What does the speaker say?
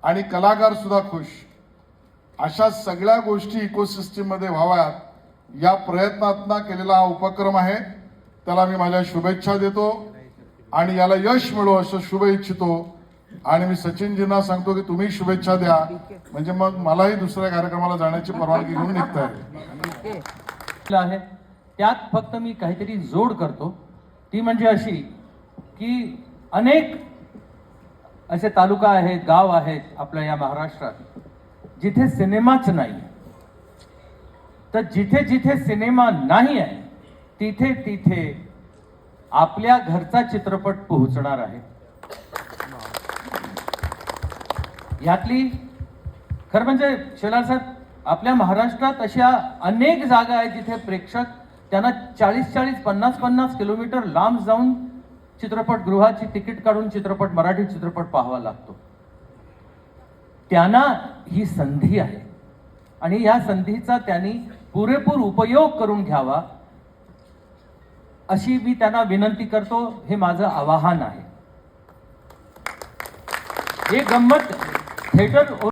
आणि कलाकार सुद्धा खुश, अशा सगळ्या गोष्टी इकोसिस्टीम मध्ये व्हाव्यात या प्रयत्नातून केलेला हा उपक्रम आहे. त्याला मी माझ्या शुभेच्छा देतो आणि याला यश मिळो असं शुभ इच्छितो. आणि मी सचिनजींना सांगतो की तुम्ही शुभेच्छा द्या, म्हणजे मग मलाही दुसऱ्या कार्यक्रमाला जाण्याची परवानगी घेऊन निघता येईल. त्यात फक्त मी काहीतरी जोड करतो, ती म्हणजे अशी की अनेक असे तालुका आहेत, गाव आहेत आपल्या या महाराष्ट्रात जिथे सिनेमाच नाही. तर जिथे जिथे सिनेमा नाही आहे तिथे तिथे आपल्या घरचा चित्रपट पोहोचणार आहे. यातली खरं म्हणजे शेलार साहेब, आपल्या महाराष्ट्रात अशा अनेक जागा आहेत जिथे प्रेक्षक त्यांना 40-40, 50-50 किलोमीटर लांब जाऊन चित्रपटगृहाची तिकीट काढून मराठी चित्रपट पाहावा लागतो. त्यांना ही संधी आहे आणि या संधीचा त्यांनी पुरेपूर उपयोग करून घ्यावा अशी मी त्यांना विनंती करतो. हे माझं आवाहन आहे. हे गंमत थिएटर